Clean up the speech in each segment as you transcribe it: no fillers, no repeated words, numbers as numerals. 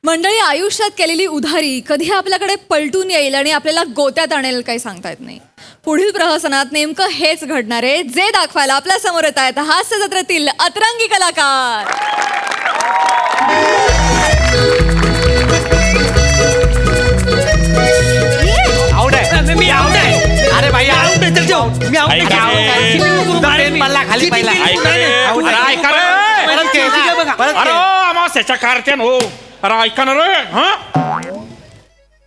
मंडळी, आयुष्यात केलेली उधारी कधी आपल्याकडे पलटून येईल आणि आपल्याला गोत्यात आणेल काही सांगता येत नाही. पुढील प्रहसनात नेमकं हेच घडणार आहे, जे दाखवायला आपल्या समोर येत आहेत हास्य जत्रेतील अतरंगी कलाकार. मी आउट आहे. अरे भाई आउट आहे तर जाऊ. मी आउट खाली पहिला. अरे अमावस्याच्या कारत्यान हो. अरे ऐका ना रे. हा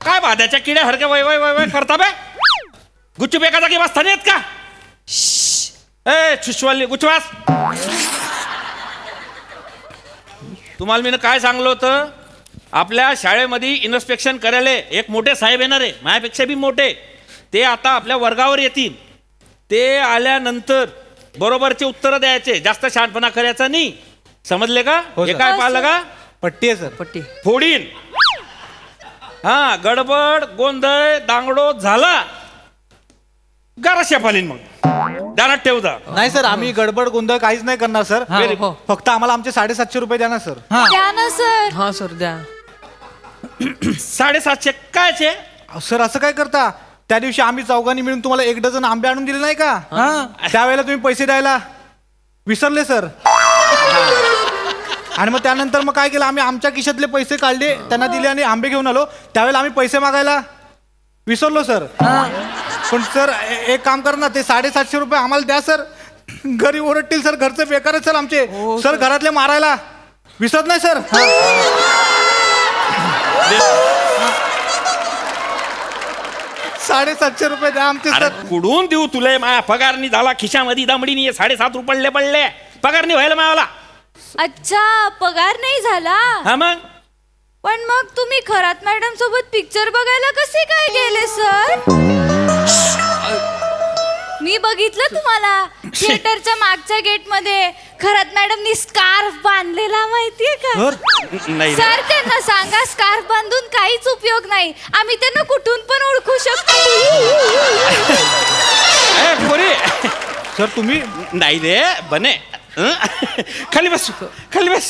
काय बाध्याच्या किड्या हरके वय वय वय वय करता बे. गुच्चू एका जागी बसता नाहीत का? ए शुश्वाली गुच्चवास. तुम्हाला मी काय सांगलो होतं, आपल्या शाळेमध्ये इन्स्पेक्शन करायला एक मोठे साहेब येणार आहे, माझ्यापेक्षा बी मोठे. ते आता आपल्या वर्गावर येतील. ते आल्यानंतर बरोबरचे उत्तर द्यायचे, जास्त शहाणपणा करायचा नाही. समजले का? हे काय पाहिलं का? पट्टी आहे सर. पट्टी फोडीन. हा गडबड गोंधळ दांगडो झाला गारा पालीन. मग दारात ठेवता. नाही सर, आम्ही गडबड गोंधळ काहीच नाही करणार सर. फक्त आम्हाला आमचे 750 रुपये द्या ना सर. द्या ना सर. हा सर द्या. 750 कायचे? सर असं काय करता? त्या दिवशी आम्ही चौघांनी मिळून तुम्हाला 1 डझन आंबे आणून दिले नाही का? त्यावेळेला तुम्ही पैसे द्यायला विसरले सर. आणि मग त्यानंतर मग काय केलं, आम्ही आमच्या खिशातले पैसे काढले, त्यांना दिले आणि आंबे घेऊन आलो. त्यावेळेला आम्ही पैसे मागायला विसरलो सर. पण सर एक काम कर ना, ते 750 रुपये आम्हाला द्या सर. घरी ओरडतील सर, घरचे बेकार आहेत सर आमचे. सर घरातले मारायला विसरत नाही सर. 750 रुपये द्या आमचे अरे सर. कुठून देऊ तुला? माझ्या पगारनी झाला खिशामध्ये दमडीनी 7.5 रुपये पडले. पगारनी व्हायला मावाला. अच्छा, पगार नाही झाला. हा मग पण मग तुम्ही खरात मॅडम सोबत पिक्चर बघायला कसे काय गेले सर? मी बघितलं तुम्हाला थिएटरच्या मागच्या गेट मध्ये. खरात मॅडमनी स्कार्फ बांधलेला माहितीये का? नाही रे. सर त्यांना सांगा, स्कार्फ बांधून काहीच उपयोग नाही. आम्ही त्यांना कुठून पण ओळखू शकतो. ए, पोरी. सर तुम्ही नाही रे बने. खाली बस खाली बस.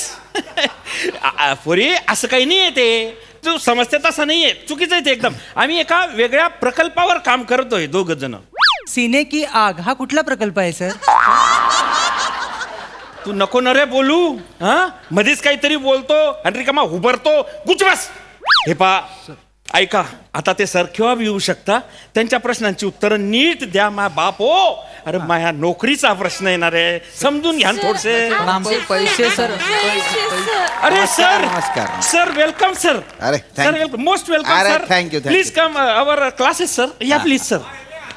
पोरी असं काही नाही आहे ते. तू समजते तसं नाही आहे. चुकीचं आहे ते एकदम. आम्ही एका वेगळ्या प्रकल्पावर काम करतोय 2 जण. सीने की आग हा कुठला प्रकल्प आहे सर? तू नको न रे बोलू. हा मध्येच काहीतरी बोलतो आणि रिकामा उभरतो. गुच बस. हे पा ऐका, आता ते सर केव्हा बी येऊ शकता. त्यांच्या प्रश्नांची उत्तरं नीट द्या. मा बाप हो. अरे माझ्या नोकरीचा प्रश्न येणार आहे, समजून घ्या थोडसे. आमचे पैसे सर. अरे सर नमस्कार. Sir welcome sir. अरे सर वेलकम, मोस्ट वेलकम अरे, sir. thank you, thank please you. Come our classes sir. या प्लीज सर.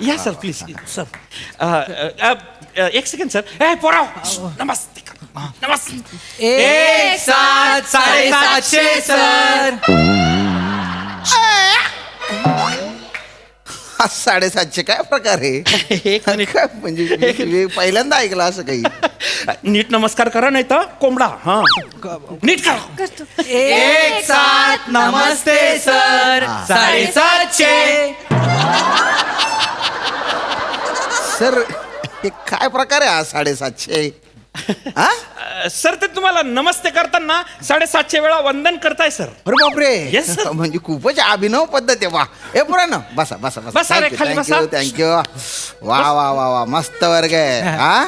या सर प्लीज सर. एक सेकंड सर. ए पोराव नमस्ते नमस्ते. 7,750 सर. 750 काय प्रकार आहे? एक मिनिट. काय म्हणजे मी पहिल्यांदा ऐकलं असं काही. नीट नमस्कार करा, नाही तर कोंबडा. हा नीट करा. 1,7 नमस्ते सर. 750. सर हे काय प्रकार आहे हा 750? हा? सर ते तुम्हाला नमस्ते करताना 750 वेळा वंदन करताय सर. अरे बापरे. Yes, sir. म्हणजे खूपच अभिनव पद्धत आहे. वा ए पुरा ना बसा बसा बसा रे, खाली बसा. थँक्यू. वा वा वा वा मस्त वर्ग आहे. हा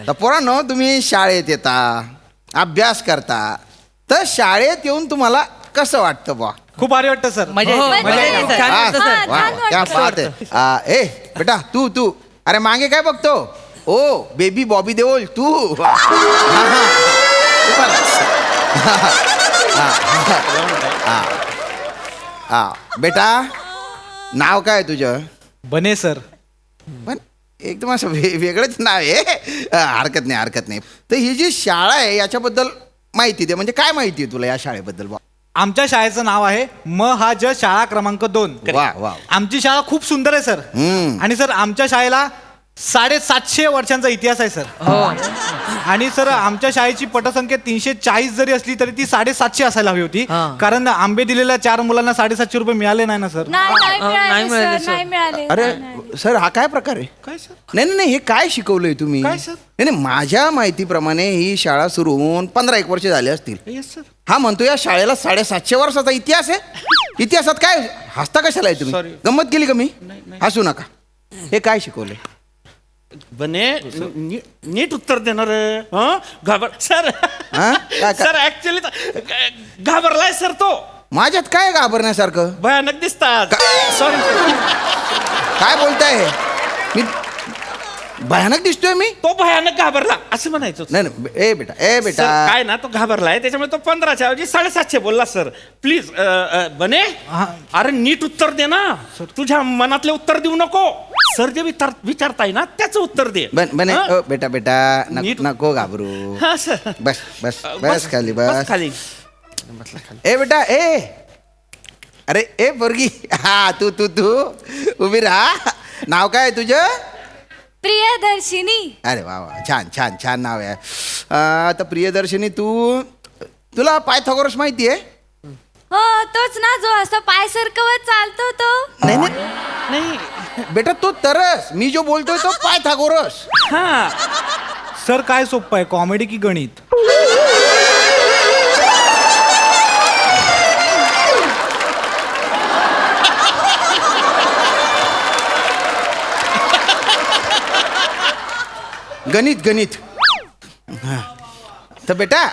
तर पोरांनो, तुम्ही शाळेत येता, अभ्यास करता, तर शाळेत येऊन तुम्हाला कसं वाटतं बा? खूप भारी वाटतं सर. मजा हो, येते. मजा येते. छान वा, वाटतं सर. वा, वा, क्या बात आहे. ए बेटा तू अरे मागे काय बघतो? ओ बेबी बॉबी देओल तू. हा, हा. हा बेटा, नाव काय तुझं? बने सर. पण एकदम असं वेगळंच नाव आहे. हरकत नाही. तर ही जी शाळा आहे याच्याबद्दल माहिती दे. म्हणजे काय माहिती आहे तुला या शाळेबद्दल? आमच्या शाळेचं नाव आहे महाज शाळा क्रमांक 2. वा वा. आमची शाळा खूप सुंदर आहे सर. हम्म. आणि सर आमच्या शाळेला 750 वर्षांचा इतिहास आहे सर. हो आणि सर आमच्या शाळेची पटसंख्या 340 जरी असली तरी ती 750 असायला हवी होती. हा. कारण आंबे दिलेल्या 4 मुलांना 750 रुपये मिळाले नाही ना सर. नाही नाही मिळाले, मिळाले सर. सर, नाही मिळाले. अरे सर हा काय प्रकार आहे? काय सर? नाही नाही नाही, हे काय शिकवलंय तुम्ही? काय, सर? नाही नाही, माझ्या माहितीप्रमाणे ही शाळा सुरू होऊन 15-1 वर्ष झाले असतील. Yes sir. हा म्हणतो या शाळेला 750 वर्षाचा इतिहास आहे. इतिहासात काय हसता कशाला आहे तुम्ही? Sorry. गंमत केली का मी? हसू नका. हे काय शिकवलंय? बने नीट उत्तर देणार घाबर सर. हा? काय? सर ऍक्च्युली घाबरलाय सर तो. माझ्यात काय घाबरण्यासारखं? भयानक दिसतात. सॉरी. काय बोलताय हे? मी भयानक दिसतोय मी? तो भयानक घाबरला असं म्हणायचं होतं. नाही नाही, ए बेटा सर, काय ना तो घाबरलाय त्याच्यामुळे तो 15च्या ऐवजी 750 बोलला सर. प्लीज बने हा. अरे नीट उत्तर दे ना. तुझ्या मनातले उत्तर देऊ नको. सर जे विचारताय ना त्याचं उत्तर दे. बने हा? बेटा नीट- नको घाबरू. हा सर. बस बस बस खाली बस. खाली. ए बेटा ए, अरे ए पोरगी, हा तू तू तू उभी राहा. नाव काय आहे तुझं? प्रियदर्शिनी. अरे वा वा, छान छान छान नाव आहे. आता प्रियदर्शनी, तुला पायथागोरस माहिती आहे? हो तोच ना जो असं पाय सरकवत चालतो तो. नाही नाही नाही. बेटा, तो तरस. मी जो बोलतोय तो पायथागोरस. हा. सर काय सोपं आहे, कॉमेडी की गणित? गणित गणित. हा. तर बेटा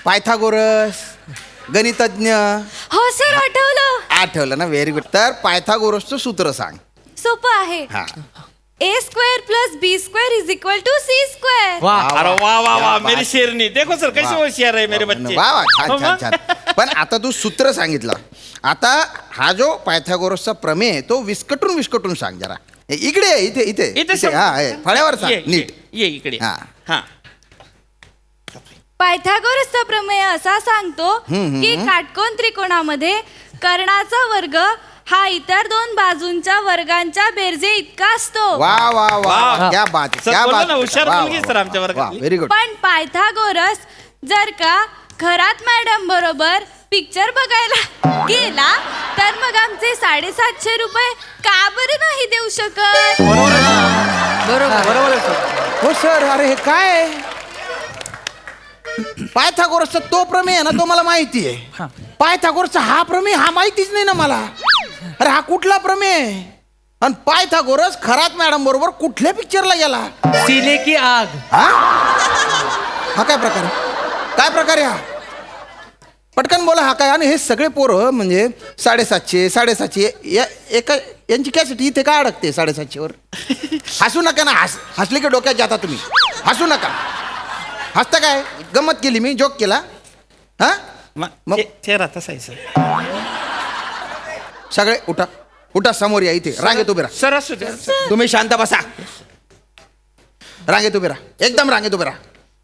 पायथागोरस गणितज्ञ. हो सर आठवलं. आठवलं ना? Very good. तर पायथागोरसचं सूत्र सांग. सोपं आहे. हा. A² + B² = C². वा अरे वा वा वा क्या मेरी बात. शेरनी देखो सर कैसे वा. होशियार है मेरे बच्चे. वा वा, छान हो छान मग? छान. पण आता तू सूत्र सांगितलं. आता हा जो पायथागोरसचा प्रमेय आहे तो विस्कटून सांग जरा. इकडे ये, इथे इथे इथे सर. हा हे, फळ्यावर ये, सांग नीट. ये इकडे. हा. हा. पायथागोरसचा प्रमेय असा सांगतो की काटकोन त्रिकोणामध्ये कर्णाचा वर्ग हा इतर दोन बाजूंच्या वर्गांच्या बेरजे इतका असतो. वा वा वा, वा. क्या बात सर, क्या बोललो बात. ना, हुशार मुलगी सर आमच्या वर्गातली. Very good. पण पायथागोरस जर का खरात मॅडम बरोबर पिक्चर बघायला गेला तर मग आमचे 750 रुपये का बरं नाही देऊ शकत? बरोबर. बरोबर आहे सर. हो सर, अरे हे काय? पायथागोरसचा तो प्रमेय आहे ना, तो मला माहिती आहे. पायथागोरसचा हा प्रमेय हा माहितीच नाही ना मला. अरे हा कुठला प्रमेय आहे? आणि पायथागोरस खरात मॅडम बरोबर कुठल्या पिक्चरला गेला? सीने की आग. हा? हा काय प्रकार आहे? काय प्रकार आहे हा? पटकन बोला, हा काय? आणि हे सगळे पोरं म्हणजे 750 यांची कॅसेटी इथे काय अडकते 750 वर? हसू नका ना. हसले की डोक्यात जाता तुम्ही. हसू नका. हसता काय? गंमत केली मी, जोक केला. हा मग? चेहरा तसा आहे सर. सगळे उठा उठा, समोर या. इथे रांगेत उभे राहा. सर असू द्या. तुम्ही शांत बसा. रांगेत उभे राहा, एकदम रांगेत उभे राहा.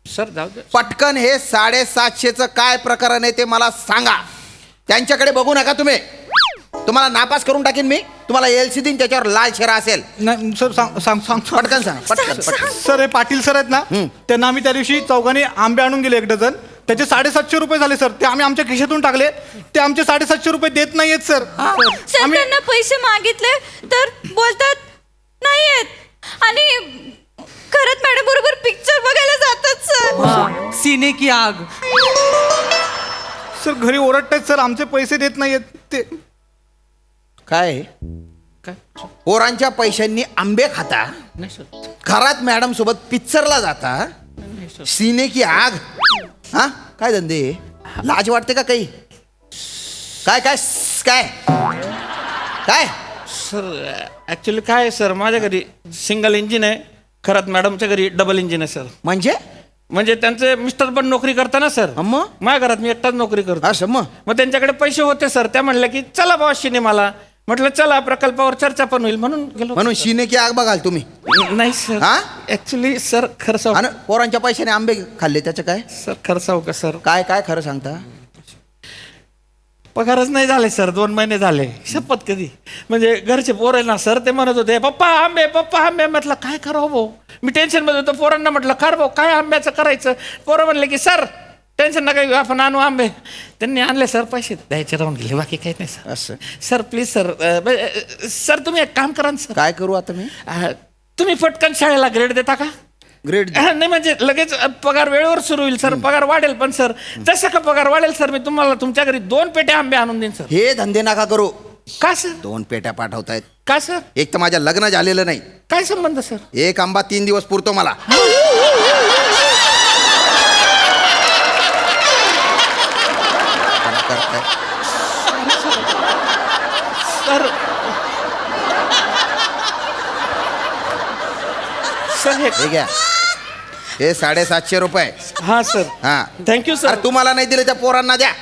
सर जाऊ दे. पटकन हे 750चं काय प्रकरण आहे ते मला सांगा. त्यांच्याकडे बघू नका तुम्ही. तुम्हाला नापास करून टाकीन मी. तुम्हाला LC देईन, त्याच्यावर लाल शेरा असेल. नाही सर, सांग सांग सांग सांग. पटकन सांगा, पटकन. सर हे पाटील सर आहेत ना, त्यांना आम्ही त्या दिवशी चौघांनी आंबे आणून गेले 1 डझन. त्याचे 750 रुपये झाले सर. ते आम्ही आमच्या खिशातून टाकले. ते आमचे 750 रुपये देत नाहीयेत सर. सर आम्ही त्यांना पैसे मागितले तर बोलतात नाही येत आणि खरंच मॅडम बरोबर पिक्चर बघायला जातात सर. सीने की आग. सर घरी ओरडतायत सर, आमचे पैसे देत नाहीयेत ते. काय काय? पोरांच्या पैशांनी आंबे खाता, नाही सर. खरात मॅडम सोबत पिक्चरला जाता, सीने की आग. हा काय धंदे? लाज वाटते का काही? काय काय काय काय? सर ऍक्च्युली काय आहे सर, माझ्या घरी सिंगल इंजिन आहे. खरंच मॅडमच्या घरी डबल इंजिन आहे सर. म्हणजे त्यांचे मिस्टर पण नोकरी करता ना सर. अम्मा? माझ्या घरात मी एकटाच नोकरी करतो. असं मग? मग त्यांच्याकडे पैसे होते सर. त्या म्हणल्या की चला बाबा सिनेमाला. म्हटलं चला, प्रकल्पावर चर्चा पण होईल म्हणून गेलो. म्हणून सीने की आग बघाल तुम्ही? नाही सर. हा? ऍक्च्युली सर खरं सांगू आणि पोरांच्या पैशाने आंबे खाल्ले, त्याचं काय? सर खरं सांगू का सर? काय काय खरं सांगता? पगारच नाही झाले सर, 2 महिने झाले. शपथ कधी. म्हणजे घरचे पोर आहे ना सर, ते म्हणत होते पप्पा आंबे. म्हटलं काय करावं भाऊ, मी टेन्शन मध्ये होतो. पोरांना म्हटलं खर भाऊ काय आंब्याचं करायचं. पोरं म्हणले की सर टेन्शन नका घेऊ, आपण आणू आंबे. त्यांनी आणले सर, पैसे द्यायचे राहून गेले, बाकी काही नाही सर. असं सर प्लीज सर, सर तुम्ही एक काम करा ना सर. काय करू आता मी? तुम्ही पटकन शाळेला ग्रेड देता का? ग्रेड नाही म्हणजे लगेच पगार वेळेवर सुरू होईल सर, पगार वाढेल. पण सर जसं का पगार वाढेल सर, मी तुम्हाला तुमच्या घरी 2 पेट्या आंबे आणून देईन सर. हे धंदे नका करू. का सर? 2 पेट्या पाठवतायत. का सर? एक तर माझ्या लग्न झालेलं नाही. काय संबंध सर? एक आंबा 3 दिवस पुरतो मला. सर सर हे घ्या, हे 750 रुपये. हा सर, हा थँक्यू सर. अरे तुम्हाला नाही दिले त्या पोरांना द्या.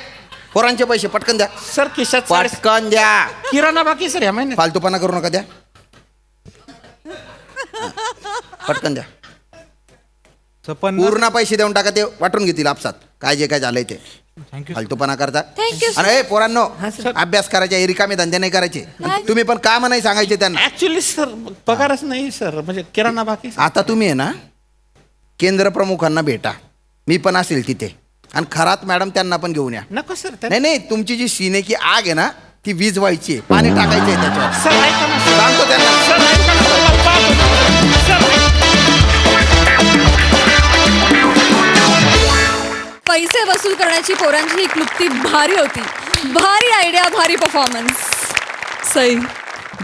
पोरांचे पैसे पटकन द्या. सर खिशात पटकन द्या. किराणा बाकी सर या महिन्यात. फालतूपणा करू नका, द्या पटकन द्या. पण पूर्ण पैसे देऊन टाका, ते वाटून घेतील आपसात काय जे काय झालंय ते. थँक्यू. फालतूपणा करता. थँक्यू आणि ए पोरांनो, अभ्यास करायचे, रिकामे धंदे नाही करायचे. तुम्ही पण काम नाही सांगायचे त्यांना. ऍक्च्युली सर पगारच नाही सर, म्हणजे किराणा बाकी सर. आता तुम्ही आहे ना केंद्र प्रमुखांना भेटा, मी पण असेल तिथे. आणि खरात मॅडम त्यांना पण घेऊन या. नको सर. नाही नाही, तुमची जी सिनेची आग आहे ना ती विझवायची आहे, पाणी टाकायचं आहे त्याच्यावर. सर ऐका ना सर. सांगतो त्यांना. सर ऐका ना, तुम्हाला पाहतो. सर पैसे वसूल करण्याची पोरांची ही क्लुप्ती भारी होती. भारी आयडिया, भारी परफॉर्मन्स. सई,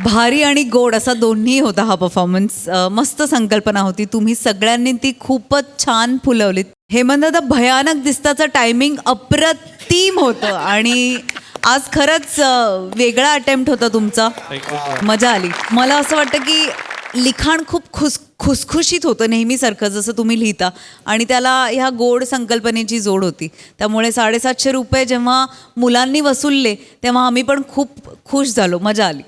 भारी आणि गोड असा दोन्ही होता हा परफॉर्मन्स. मस्त संकल्पना होती, तुम्ही सगळ्यांनी ती खूपच छान फुलवलीत. हेमंतदा, भयानक दिसताचं टायमिंग अप्रतिम होतं आणि आज खरंच वेगळा अटेम्प्ट होता तुमचा. मजा आली. मला असं वाटतं की लिखाण खूप खुसखुशीत होतं नेहमीसारखं जसं तुम्ही लिहिता, आणि त्याला ह्या गोड संकल्पनेची जोड होती. त्यामुळे 750 रुपये जेव्हा मुलांनी वसूलले तेव्हा आम्ही पण खूप खुश झालो, मजा आली.